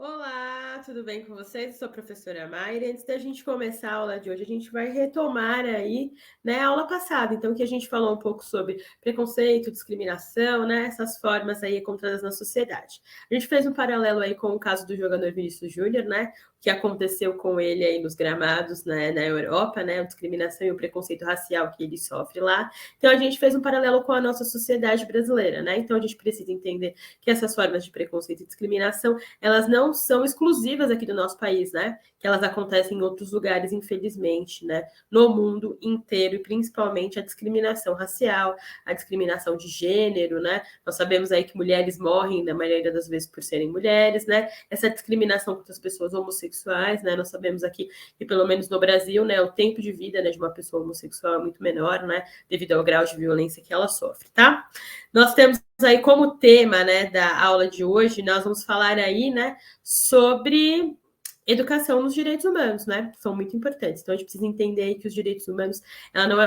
Olá, tudo bem com vocês? Eu sou a professora Mayra. Antes da gente começar a aula de hoje, a gente vai retomar aí, né, a aula passada. Então, que a gente falou um pouco sobre preconceito, discriminação, né, essas formas aí encontradas na sociedade. A gente fez um paralelo aí com o caso do jogador Vinícius Júnior, né, o que aconteceu com ele aí nos gramados, né, na Europa, né, a discriminação e o preconceito racial que ele sofre lá. Então, a gente fez um paralelo com a nossa sociedade brasileira, né? Então, a gente precisa entender que essas formas de preconceito e discriminação elas não são exclusivas aqui do nosso país, né? Que elas acontecem em outros lugares, infelizmente, né? No mundo inteiro, e principalmente a discriminação racial, a discriminação de gênero, né? Nós sabemos aí que mulheres morrem, na maioria das vezes, por serem mulheres, né? Essa discriminação contra as pessoas homossexuais, né? Nós sabemos aqui que, pelo menos no Brasil, né, o tempo de vida, né, de uma pessoa homossexual é muito menor, né? Devido ao grau de violência que ela sofre, tá? Nós temos aí como tema, né, da aula de hoje, nós vamos falar aí, né, sobre educação nos direitos humanos, né, que são muito importantes. Então a gente precisa entender aí que os direitos humanos,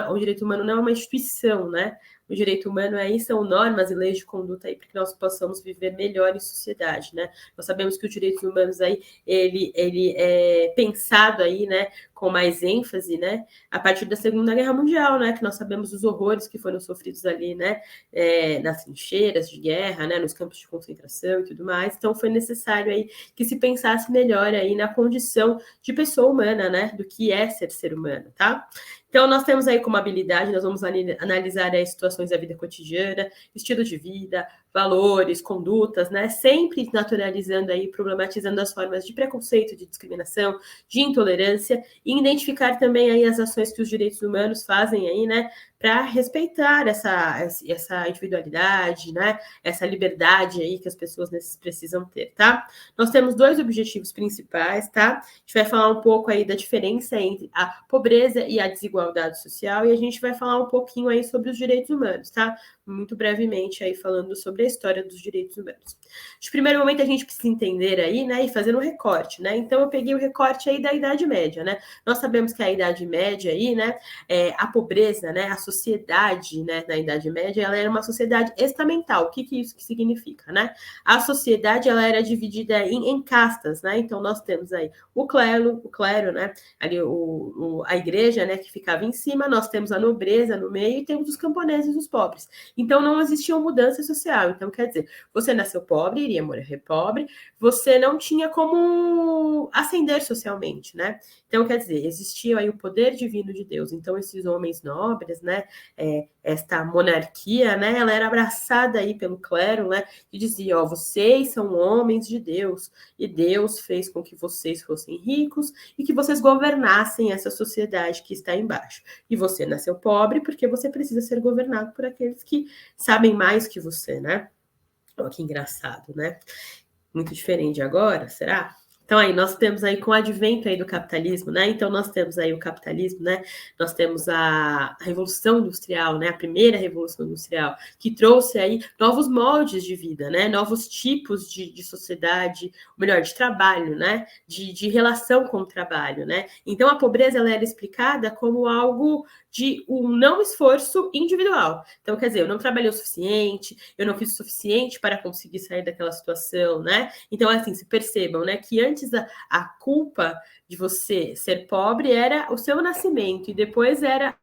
o direito humano não é uma instituição, né? O direito humano aí são normas e leis de conduta aí para que nós possamos viver melhor em sociedade, né? Nós sabemos que os direitos humanos aí ele é pensado aí, né, com mais ênfase, né, a partir da Segunda Guerra Mundial, né, que nós sabemos os horrores que foram sofridos ali, né, nas trincheiras de guerra, né, nos campos de concentração e tudo mais. Então foi necessário aí que se pensasse melhor aí na condição de pessoa humana, né, do que é ser humano, tá? Então nós temos aí como habilidade, nós vamos analisar aí situações da vida cotidiana, estilo de vida, valores, condutas, né, sempre naturalizando aí, problematizando as formas de preconceito, de discriminação, de intolerância e identificar também aí as ações que os direitos humanos fazem aí, né, para respeitar essa individualidade, né? Essa liberdade aí que as pessoas precisam ter, tá? Nós temos dois objetivos principais, tá? A gente vai falar um pouco aí da diferença entre a pobreza e a desigualdade social e a gente vai falar um pouquinho aí sobre os direitos humanos, tá? Muito brevemente aí falando sobre a história dos direitos humanos. De primeiro momento a gente precisa entender aí, né, e fazer um recorte, né? Então eu peguei o recorte aí da Idade Média, né? Nós sabemos que a Idade Média aí, né, a pobreza, né, a sociedade, né, na Idade Média, ela era uma sociedade estamental. O que isso significa, né? A sociedade ela era dividida em castas, né? Então nós temos aí o clero, né? Ali a igreja, né, que ficava em cima. Nós temos a nobreza no meio e temos os camponeses, os pobres. Então não existia mudança social. Então quer dizer, você nasceu pobre, iria morrer pobre. Você não tinha como ascender socialmente, né? Então quer dizer, existia aí o poder divino de Deus. Então esses homens nobres, né, esta monarquia, né, ela era abraçada aí pelo clero, né, e dizia, ó, vocês são homens de Deus, e Deus fez com que vocês fossem ricos e que vocês governassem essa sociedade que está embaixo. E você nasceu pobre porque você precisa ser governado por aqueles que sabem mais que você, né? Olha que engraçado, né? Muito diferente agora, será? Então aí nós temos aí com o advento aí do capitalismo, né? Então nós temos aí o capitalismo, né? Nós temos a revolução industrial, né? A primeira revolução industrial que trouxe aí novos moldes de vida, né? Novos tipos de sociedade, ou melhor, de trabalho, né? De relação com o trabalho, né? Então a pobreza ela era explicada como algo de um não esforço individual. Então quer dizer, eu não trabalhei o suficiente, eu não fiz o suficiente para conseguir sair daquela situação, né? Então, assim, se percebam, né, que antes a culpa de você ser pobre era o seu nascimento e depois era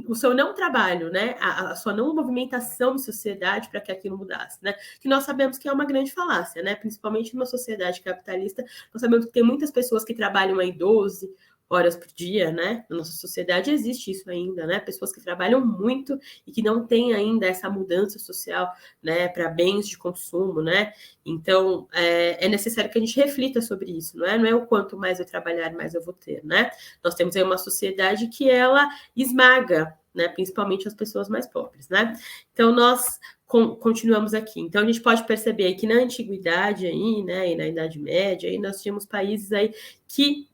o seu não trabalho, né? A sua não movimentação em sociedade para que aquilo mudasse, né? Que nós sabemos que é uma grande falácia, né? Principalmente numa sociedade capitalista, nós sabemos que tem muitas pessoas que trabalham aí 12 horas por dia, né? Na nossa sociedade existe isso ainda, né? Pessoas que trabalham muito e que não têm ainda essa mudança social, né? Para bens de consumo, né? Então, é necessário que a gente reflita sobre isso, não é? Não é o quanto mais eu trabalhar, mais eu vou ter, né? Nós temos aí uma sociedade que ela esmaga, né? Principalmente as pessoas mais pobres, né? Então, nós continuamos aqui. Então, a gente pode perceber que na antiguidade aí, né? E na Idade Média, aí nós tínhamos países aí que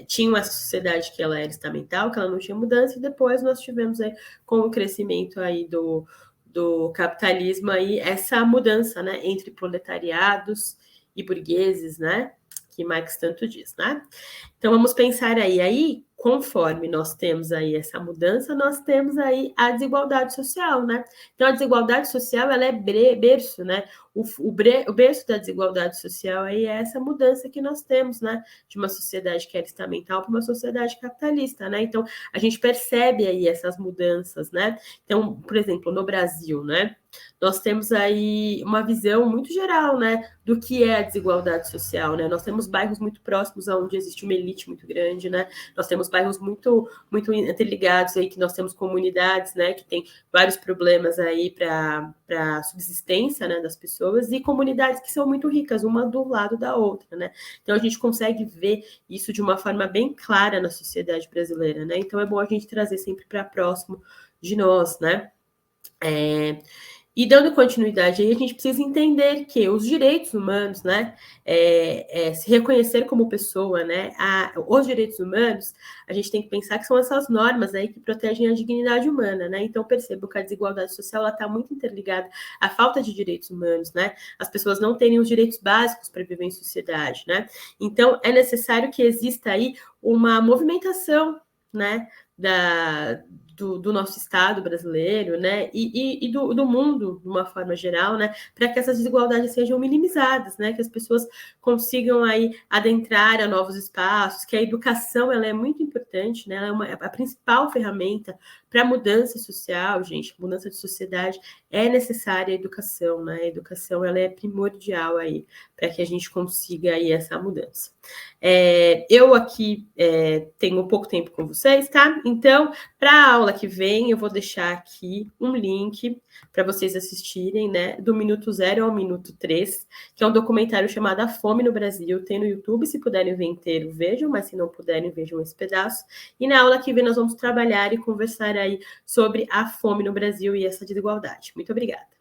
tinham essa sociedade que ela era estamental, que ela não tinha mudança, e depois nós tivemos aí, com o crescimento aí do capitalismo aí, essa mudança, né, entre proletariados e burgueses, né, que Marx tanto diz, né? Então, vamos pensar aí, conforme nós temos aí essa mudança, nós temos aí a desigualdade social, né? Então, a desigualdade social, ela é berço, né? O berço da desigualdade social aí é essa mudança que nós temos, né? De uma sociedade que era estamental para uma sociedade capitalista, né? Então, a gente percebe aí essas mudanças, né? Então, por exemplo, no Brasil, né? Nós temos aí uma visão muito geral, né, do que é a desigualdade social, né? Nós temos bairros muito próximos onde existe uma elite muito grande, né? Nós temos bairros muito interligados aí, que nós temos comunidades, né, que tem vários problemas aí para a subsistência, né, das pessoas, e comunidades que são muito ricas, uma do lado da outra, né? Então a gente consegue ver isso de uma forma bem clara na sociedade brasileira, né? Então é bom a gente trazer sempre para próximo de nós, né? E dando continuidade aí, a gente precisa entender que os direitos humanos, né, se reconhecer como pessoa, né, os direitos humanos, a gente tem que pensar que são essas normas aí que protegem a dignidade humana, né? Então percebo que a desigualdade social está muito interligada à falta de direitos humanos, né? As pessoas não terem os direitos básicos para viver em sociedade, né? Então é necessário que exista aí uma movimentação, né, do nosso Estado brasileiro, né, e do mundo, de uma forma geral, né, para que essas desigualdades sejam minimizadas, né, que as pessoas consigam aí adentrar a novos espaços, que a educação ela é muito importante, né, ela é a principal ferramenta para a mudança social, gente, mudança de sociedade, é necessária a educação, né, a educação ela é primordial aí, para que a gente consiga aí essa mudança. Eu aqui tenho pouco tempo com vocês, tá? Então, para a aula que vem, eu vou deixar aqui um link para vocês assistirem, né? Do minuto 0 ao minuto 3, que é um documentário chamado A Fome no Brasil. Tem no YouTube, se puderem ver inteiro, vejam, mas se não puderem, vejam esse pedaço. E na aula que vem, nós vamos trabalhar e conversar aí sobre a fome no Brasil e essa desigualdade. Muito obrigada.